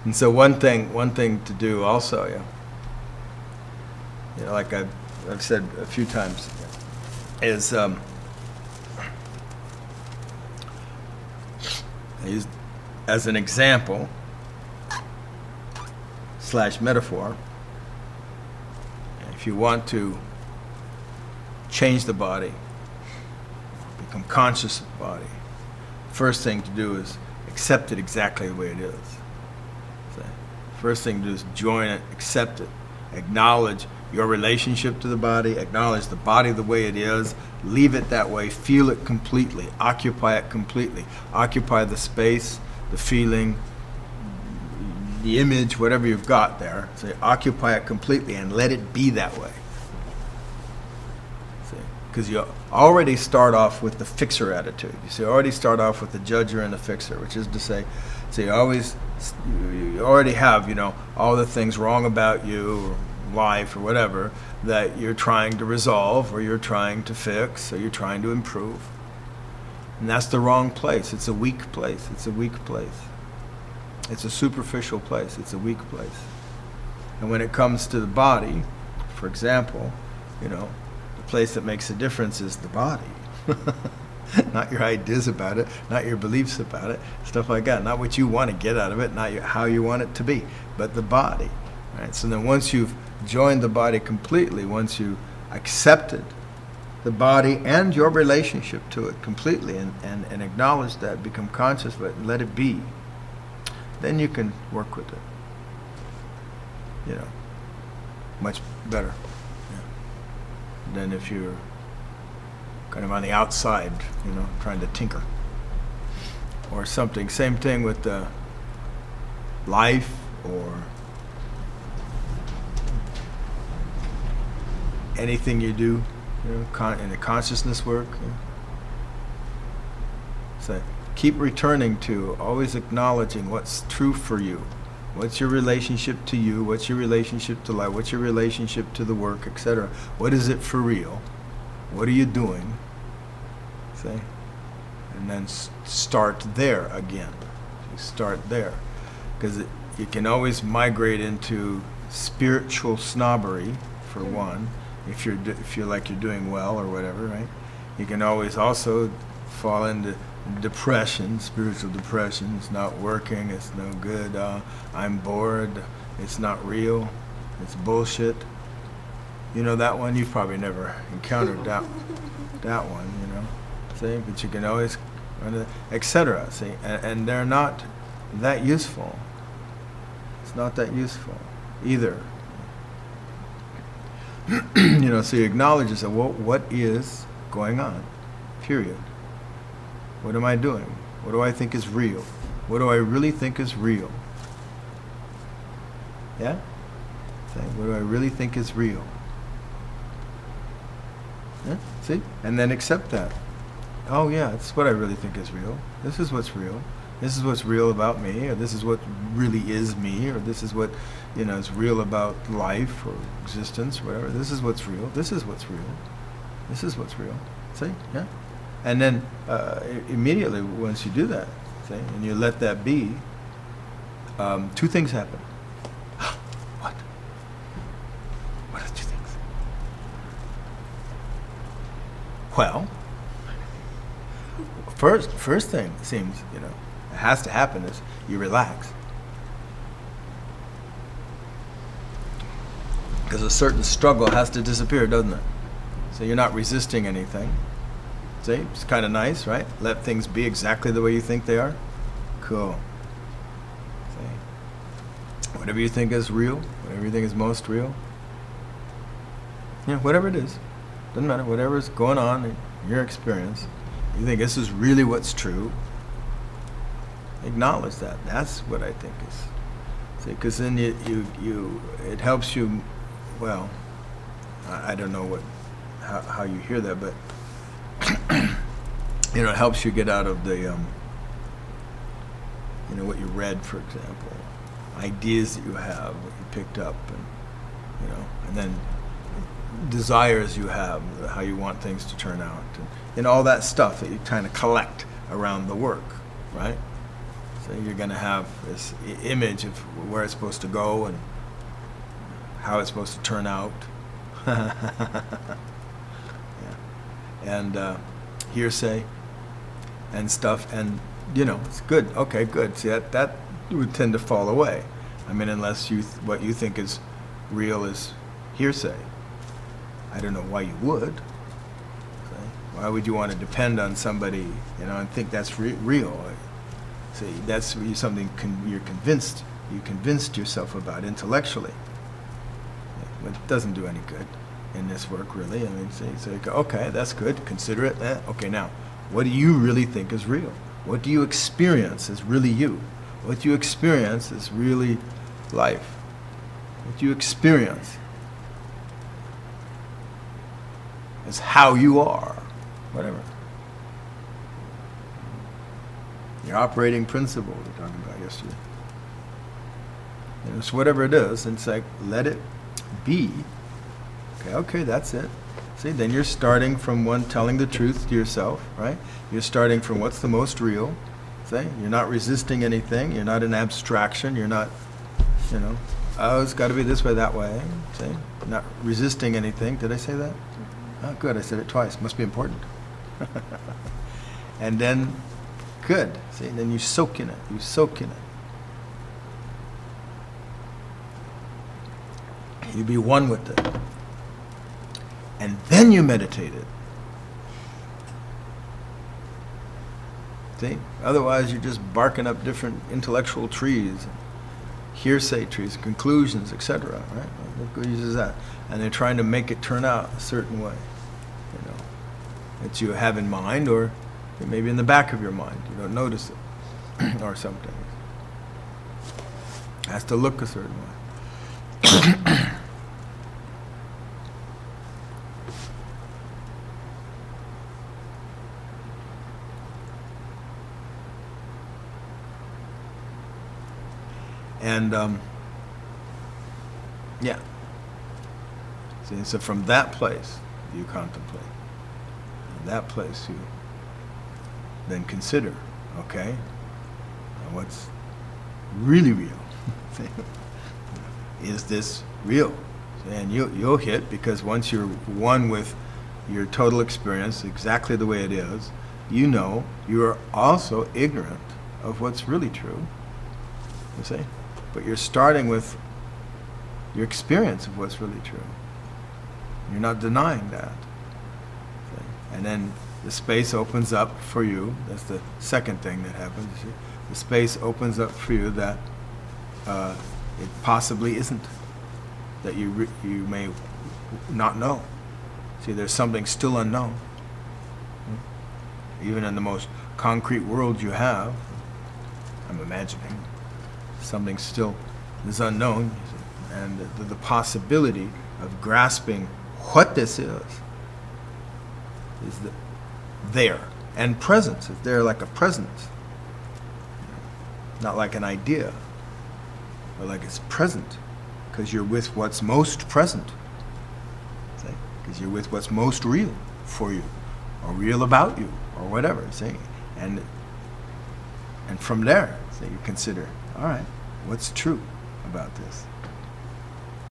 And so one thing to do also, like I've said a few times, is I use as an example / metaphor. If you want to change the body, become conscious of the body, first thing to do is accept it exactly the way it is. So, first thing to do is join it, accept it, acknowledge your relationship to the body, acknowledge the body the way it is, leave it that way, feel it completely, occupy it completely, occupy the space, the feeling, the image, whatever you've got there. So occupy it completely and let it be that way. Because you already start off with the fixer attitude. You already start off with the judger and the fixer, which is to say, you already have, all the things wrong about you, or life, or whatever, that you're trying to resolve, or you're trying to fix, or you're trying to improve. And that's the wrong place. It's a weak place. It's a weak place. It's a superficial place. It's a weak place. And when it comes to the body, for example, the place that makes a difference is the body. Not your ideas about it, not your beliefs about it, stuff like that. Not what you want to get out of it, not how you want it to be, but the body. Right? So then once you've joined the body completely, once you accepted the body and your relationship to it completely and acknowledge that, become conscious of it, and let it be, then you can work with it. Much better than if you're kind of on the outside, trying to tinker or something. Same thing with the life or anything you do, in the consciousness work. So keep returning to, always acknowledging what's true for you. What's your relationship to you? What's your relationship to life? What's your relationship to the work, etc.? What is it for real? What are you doing? See? And then start there again. Start there. Because you can always migrate into spiritual snobbery, for one, if you feel like you're doing well or whatever, right? You can always also fall into depression, spiritual depression. It's not working, it's no good, I'm bored, it's not real, it's bullshit. That one? You've probably never encountered that one, See, but you can always, etc. See, and they're not that useful. It's not that useful either. So you acknowledge and say, well, what is going on? Period. What am I doing? What do I think is real? What do I really think is real? Yeah? Say, what do I really think is real? Yeah? See? And then accept that. Oh yeah, it's what I really think is real. This is what's real. This is what's real about me, or this is what really is me, or this is what, is real about life or existence, or whatever. This is what's real. This is what's real. This is what's real. See? Yeah? And then immediately once you do that, see, and you let that be, two things happen. What? What are the two things? Well, first thing it seems, it has to happen is you relax. Because a certain struggle has to disappear, doesn't it? So you're not resisting anything. See, it's kind of nice, right? Let things be exactly the way you think they are. Cool. See? Whatever you think is real, whatever you think is most real. Whatever it is. Doesn't matter. Whatever's going on in your experience. You think this is really what's true. Acknowledge that. That's what I think is. See, because then it helps you, well, I don't know how you hear that, but it helps you get out of the, what you read, for example, ideas that you have, what you picked up, and then desires you have, how you want things to turn out, and all that stuff that you kind of collect around the work, right? So you're going to have this image of where it's supposed to go and how it's supposed to turn out. Yeah. And hearsay and stuff, and it's good. Okay, good. See, that would tend to fall away. I mean, unless what you think is real is hearsay. I don't know why you would. Okay? Why would you want to depend on somebody, and think that's real? See, that's something you convinced yourself about intellectually. But it doesn't do any good in this work, really. I mean, so you go, okay, that's good. Consider it. Okay, now, what do you really think is real? What do you experience is really you? What you experience is really life. What you experience is how you are, whatever. Your operating principle we were talking about yesterday. So whatever it is, and it's like, let it be. Okay, that's it. See, then you're starting from one telling the truth to yourself, right? You're starting from what's the most real. See, you're not resisting anything. You're not an abstraction. You're not, oh, it's got to be this way, that way. See, you're not resisting anything. Did I say that? Oh, good. I said it twice. Must be important. And then, good. See, then you soak in it. You soak in it. You be one with it. And then you meditate it. See? Otherwise, you're just barking up different intellectual trees, hearsay trees, conclusions, etc. Right? What good use is that? And they're trying to make it turn out a certain way, that you have in mind, or maybe in the back of your mind. You don't notice it, or something. It has to look a certain way. And, yeah. See, so from that place, you contemplate. From that place, you then consider, okay, what's really real? Is this real? And you'll hit, because once you're one with your total experience, exactly the way it is, you are also ignorant of what's really true. You see? But you're starting with your experience of what's really true. You're not denying that. Okay? And then the space opens up for you. That's the second thing that happens. You see? The space opens up for you that it possibly isn't, that you may not know. See, there's something still unknown. Even in the most concrete world you have, I'm imagining, something still is unknown, and the possibility of grasping what this is there, and presence is there, like a presence, not like an idea, but like it's present, because you're with what's most present, because you're with what's most real for you, or real about you, or whatever. See, and from there, so you consider, all right, what's true about this?